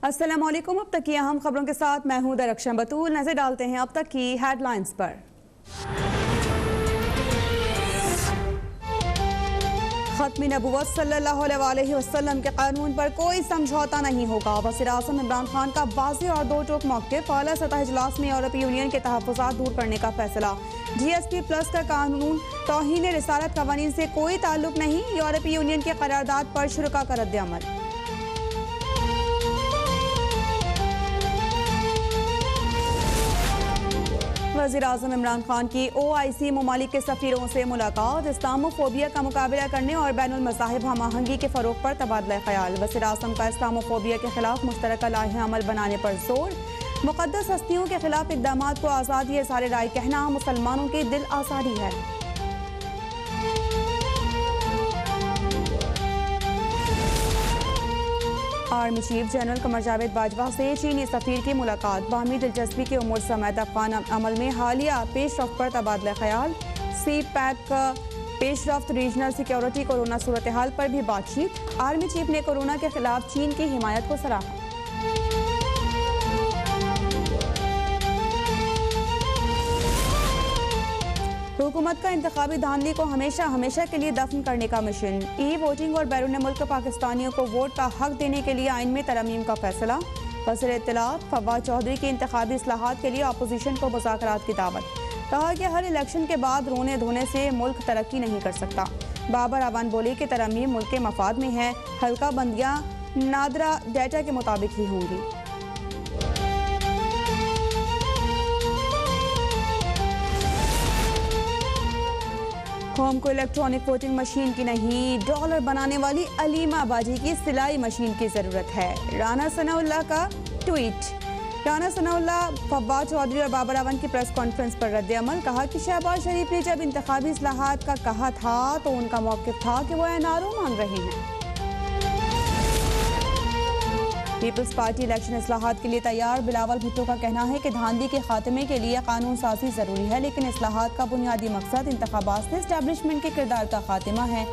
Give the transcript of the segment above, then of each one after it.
अस्सलाम वालेकुम। अब तक की अहम खबरों के साथ मैं हूं दरख्शां बतूल। नजर डालते हैं अब तक की हेडलाइंस पर। खत्म नबुव्वत सल्लल्लाहु अलैहि वसल्लम के कानून पर कोई समझौता नहीं होगा। वज़ीर-ए-आज़म इमरान खान का वाज़ेह और दो टोक मौक़िफ़। आला सतह इजलास में यूरोपीय यूनियन के तहफ़्फ़ुज़ात दूर करने का फैसला। GSP+ का कानून तौहीन रिसालत क़वानीन से कोई ताल्लुक नहीं। यूरोपीय यूनियन की क़रारदाद पर शुरा का रद्द-ए-अमल। वज़ीर-ए-आज़म इमरान खान की OIC ममालिक के सफ़ीरों से मुलाकात। इस्लामोफोबिया का मुकाबला करने और बैनुल मज़ाहिब हम आहंगी के फ़रोग़ पर तबादला ख़याल। वज़ीर-ए-आज़म का इस्लामोफोबिया के खिलाफ मुश्तरका लाहे-अमल बनाने पर जोर। मुक़द्दस हस्तियों के खिलाफ इक़दामात को आज़ादी इज़हार राय कहना मुसलमानों की दिल आज़ारी है। Army chief general Qamar Javed Bajwa से चीनी सफ़ीर की मुलाकात। बाहमी दिलचस्पी के उमूर समेत अफ़गान अमल में हालिया पेशरफ्त पर तबादला ख़याल। CPAC पेशरफ्त, रीजनल सिक्योरिटी, कोरोना सूरत हाल पर भी बातचीत। आर्मी चीफ ने कोरोना के खिलाफ चीन की हिमायत को सराहा। हुकूमत का इंतखाबी धांधली को हमेशा हमेशा के लिए दफन करने का मिशन। वोटिंग और बैरून मुल्क पाकिस्तानियों को वोट का हक देने के लिए आइन में तरमीम का फैसला। वज़ीर इत्तलात फवाद चौधरी की इंतखाबी इस्लाहात के लिए अपोजिशन को मुज़ाकरात की दावत। कहा कि हर इलेक्शन के बाद रोने धोने से मुल्क तरक्की नहीं कर सकता। बाबर अवान बोले कि तरमीम मुल्क के मफाद में है। हल्का बंदियाँ नादरा डेटा के मुताबिक ही होंगी। कौम को इलेक्ट्रॉनिक वोटिंग मशीन की नहीं, डॉलर बनाने वाली अलीमा बाजी की सिलाई मशीन की ज़रूरत है। राना सनाउल्लाह का ट्वीट। राना सनाउल्लाह फवाद चौधरी और बाबर अवान की प्रेस कॉन्फ्रेंस पर रद्द-ए-अमल। कहा कि शहबाज शरीफ ने जब इंतखाबी इस्लाहात का कहा था तो उनका मौक़िफ़ था कि वो NRO मांग रहे हैं। पीपल्स पार्टी इलेक्शन इस्लाहात के लिए तैयार। बिलावल भुट्टो का कहना है कि धांधली के खात्मे के लिए कानून साज़ी ज़रूरी है, लेकिन इस्लाहात का बुनियादी मकसद इंतखाबात से इस्टेब्लिशमेंट के किरदार का खात्मा है।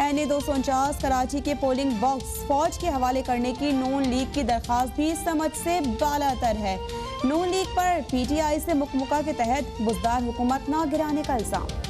NA 249 कराची के पोलिंग बॉक्स फौज के हवाले करने की नून लीग की दरख्वास्त भी समझ से बालातर है। नून लीग पर PTI से मुकमुका के तहत बुज़दार हुकूमत ना गिराने का इल्ज़ाम।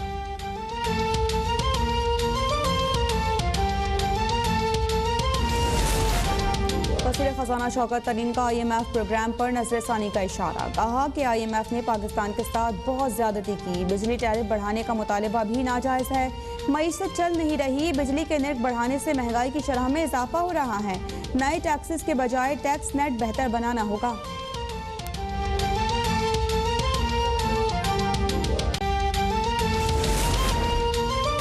वज़ीर ख़ज़ाना शौकत तरीन का IMF प्रोग्राम पर नज़रसानी का इशारा। कहा कि IMF ने पाकिस्तान के साथ बहुत ज़्यादती की। बिजली टैरिफ बढ़ाने का मुतालिबा भी नाजायज़ है। मईशत चल नहीं रही। बिजली के निर्ख बढ़ाने से महंगाई की शरह में इजाफा हो रहा है। नए टैक्सेस के बजाय टैक्स नेट बेहतर बनाना होगा।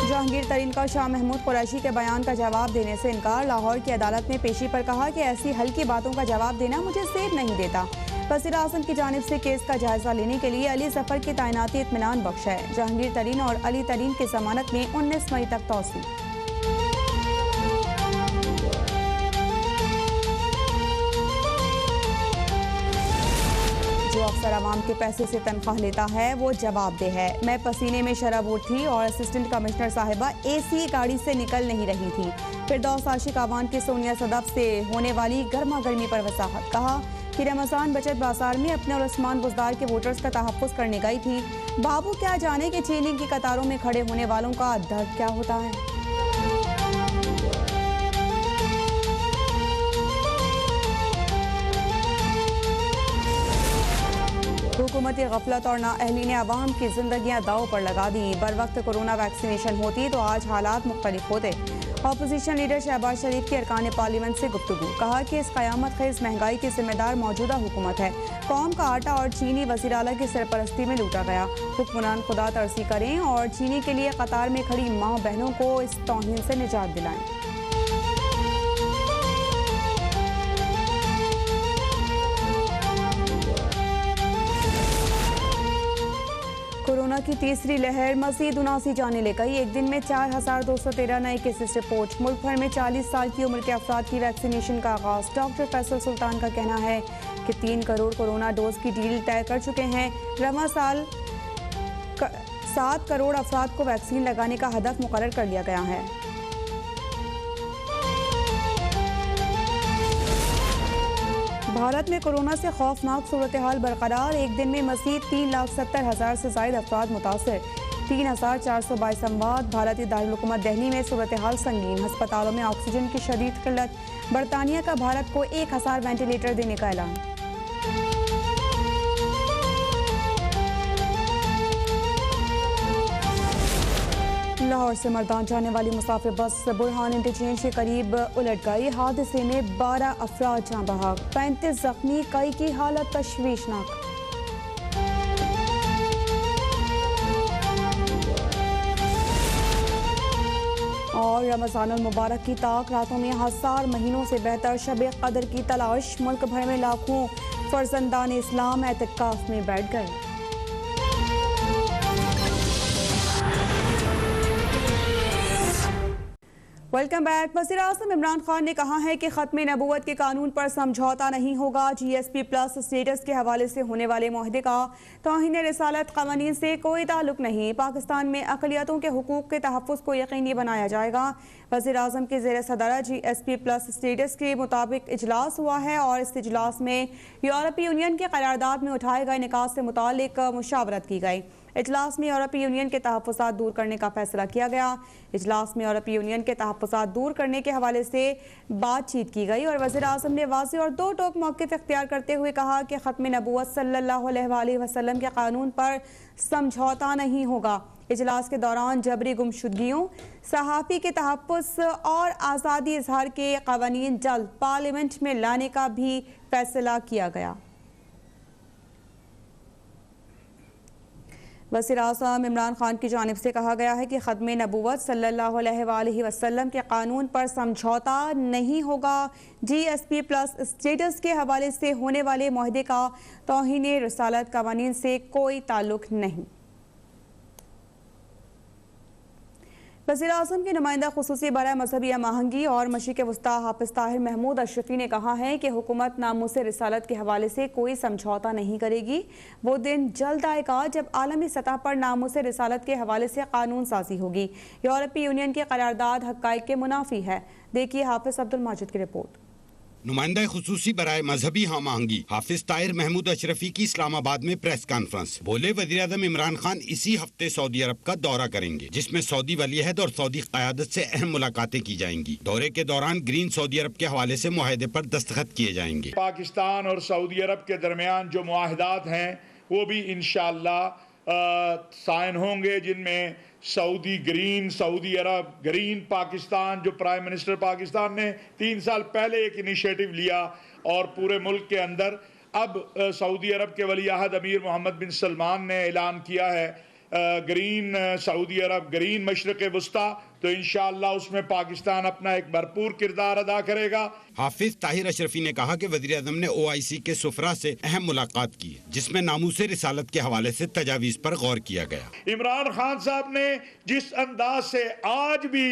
जहांगीर तरीन का शाह महमूद कुरैशी के बयान का जवाब देने से इनकार। लाहौर की अदालत में पेशी पर कहा कि ऐसी हल्की बातों का जवाब देना मुझे सेब नहीं देता। वज़ीर-ए-आज़म की जानिब से केस का जायजा लेने के लिए अली जफर की तैनाती इत्मीनान बख्श है। जहांगीर तरीन और अली तरीन की जमानत में 19 मई तक तौसील। जो अफसर आवाम के पैसे से तनख्वाह लेता है वो जवाबदेह है। मैं पसीने में शराबूर थी और असिस्टेंट कमिश्नर साहिबा AC गाड़ी से निकल नहीं रही थी। फिरदौस आशिक आवान की सोनिया सदफ से होने वाली गर्मा गर्मी पर वजाहत। कहा कि रमजान बचत बाजार में अपने और उस्मान बुज़दार के वोटर्स का तहफ़्फ़ुज़ करने गई थी। बाबू क्या जाने कि चीनी की कतारों में खड़े होने वालों का दर्द क्या होता है। हुकूमती गफलत और नाअहली ने अवाम की जिंदगियां दाव पर लगा दी। बर वक्त कोरोना वैक्सीनेशन होती तो आज हालात मुख्तलिफ होते। अपोजिशन लीडर शहबाज शरीफ की अरकान पार्लियामेंट से गुफ्तगू। कहा कि इस क़यामत खेज़ महंगाई की जिम्मेदार मौजूदा हुकूमत है। कौम का आटा और चीनी वज़ीर आला की सरपरस्ती में लूटा गया। हुक्मरान खुदा तरसी करें और चीनी के लिए कतार में खड़ी माँ बहनों को इस तौहीन से निजात दिलाएं। कोरोना की तीसरी लहर मज़ीद 79 जाने ले गई। एक दिन में 4213 नए केसेस रिपोर्ट। मुल्क भर में 40 साल की उम्र के अफराद की वैक्सीनेशन का आगाज़। डॉक्टर फैसल सुल्तान का कहना है कि 3 करोड़ कोरोना डोज की डील तय कर चुके हैं। रवा साल 7 करोड़ अफराद को वैक्सीन लगाने का हदफ मुकर्रर कर लिया गया है। भारत में कोरोना से खौफनाक सूरत हाल बरकरार। एक दिन में मज़ीद 3,70,000 से ज़ायद अफराद मुतासर। 3,422 अमवात। भारतीय दारुल-हुकूमत दिल्ली में सूरत हाल संगीन। अस्पतालों में ऑक्सीजन की शदीद किल्लत। बरतानिया का भारत को 1,000 वेंटिलेटर देने का ऐलान। लाहौर से मर्दान जाने वाली मुसाफिर बस बुरहान इंटरचेंज के करीब उलट गई। हादसे में 12 अफराद जाँ बहक, 35 जख्मी, कई की हालत तशवीशनाक। और रमज़ानुल मुबारक की ताक, रातों में हज़ार महीनों से बेहतर शब कदर की तलाश। मुल्क भर में लाखों फर्जंदान इस्लाम एतिकाफ में बैठ गए। Welcome back. वज़ीर-ए-आज़म इमरान खान ने कहा है कि ख़त्म नबूवत के कानून पर समझौता नहीं होगा। GSP प्लस स्टेटस के हवाले से होने वाले मुआहदे का तौहीन रिसालत क़वानीन से कोई ताल्लुक नहीं। पाकिस्तान में अक़लियतों के हुकूक़ के तहफ़्फ़ुज़ को यकीनी बनाया जाएगा। वज़ीर-ए-आज़म के ज़ेर सदर GSP प्लस स्टेटस के मुताबिक इजलास हुआ है और इस इजलास में यूरोपीय यूनियन के करारदाद में उठाए गए निकात से मुतालिक मुशावरत की गई। इजलास में यूरोपीय यूनियन के तहफ़्फ़ुज़ात दूर करने का फैसला किया गया। इजलास में यूरोपीय यूनियन के तहफ़्फ़ुज़ात दूर करने के हवाले से बातचीत की गई और वज़ीर-ए-आज़म ने वाज़ेह और दो टोक मौक़िफ़ इख्तियार करते हुए कहा कि ख़त्म नबूवत सल्लल्लाहु अलैहि वसल्लम के कानून पर समझौता नहीं होगा। इजलास के दौरान जबरी गुमशुदगियों, सहाफ़ी के तहफ़्फ़ुज़ और आज़ादी इज़हार के क़वानीन जल्द पार्लियामेंट में लाने का भी फैसला किया गया। वज़ीर-ए-आज़म इमरान खान की जानिब से कहा गया है कि ख़त्म नबूवत सल्लल्लाहु अलैहि वसल्लम के कानून पर समझौता नहीं होगा। GSP प्लस स्टेटस के हवाले से होने वाले मुआहदे का तौहीन रिसालत क़वानीन से कोई ताल्लुक नहीं। वज़ीर-ए-आज़म के नुमाइंदा ख़ुसूसी बराए मजहबी महंगी और मशरिक़ वस्ता हाफ़िज़ ताहिर महमूद अशरफी ने कहा है कि हुकूमत नामूस रिसालत के हवाले से कोई समझौता नहीं करेगी। वो दिन जल्द आएगा जब आलमी सतह पर नामूस रिसालत के हवाले से कानून साजी होगी। यूरोपीय यूनियन की करारदाद हक़ाइक़ के मुनाफी है। देखिए हाफ़िज़ अब्दुल माजिद की रिपोर्ट। नुमाइंदा खुसूसी बराए मजहबी हम आहंगी हाफिज ताहिर महमूद अशरफी की इस्लामाबाद में प्रेस कॉन्फ्रेंस। बोले, वज़ीर-ए-आज़म इमरान खान इसी हफ्ते सऊदी अरब का दौरा करेंगे, जिसमें सऊदी वलीअहद और सऊदी क़यादत से अहम मुलाकातें की जाएंगी। दौरे के दौरान ग्रीन सऊदी अरब के हवाले से मुआहदे पर दस्तखत किए जाएंगे। पाकिस्तान और सऊदी अरब के दरमियान जो मुआहदात हैं वो भी इंशाअल्लाह साइन होंगे, जिनमें सऊदी अरब ग्रीन पाकिस्तान, जो प्राइम मिनिस्टर पाकिस्तान ने 3 साल पहले एक इनिशिएटिव लिया और पूरे मुल्क के अंदर अब सऊदी अरब के वलीअहद अमीर मोहम्मद बिन सलमान ने ऐलान किया है ग्रीन सऊदी अरब, ग्रीन मशरिक़ वस्ता, तो इंशाअल्लाह उसमें पाकिस्तान अपना एक भरपूर किरदार अदा करेगा। हाफिज ताहिर अशरफी ने कहा कि वज़ीर-ए-आज़म ने OIC के सुफरा से अहम मुलाकात की, जिसमें नामूसे रिसालत के हवाले से तजावीज़ पर गौर किया गया। इमरान खान साहब ने जिस अंदाज से आज भी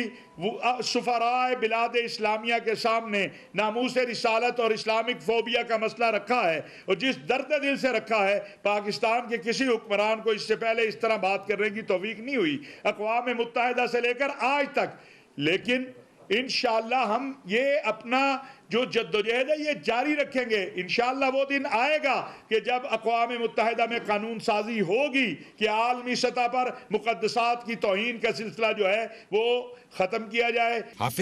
सुफराए बिलाद इस्लामिया के सामने नामूसे रिसालत और इस्लामिक फोबिया का मसला रखा है और जिस दर्द दिल से रखा है, पाकिस्तान के किसी हुक्मरान को इससे पहले इस तरह बात करने की तौफीक नहीं हुई अक़वाम मुत्तहिदा से लेकर आज तक। लेकिन इंशाअल्लाह हम ये अपना जो जद्दोजहद है ये जारी रखेंगे। इंशाअल्लाह वो दिन आएगा कि जब अक़वाम मुत्तहिदा में कानून साजी होगी कि आलमी सतह पर मुक़द्दसात की तौहीन का सिलसिला जो है वो ख़त्म किया जाए।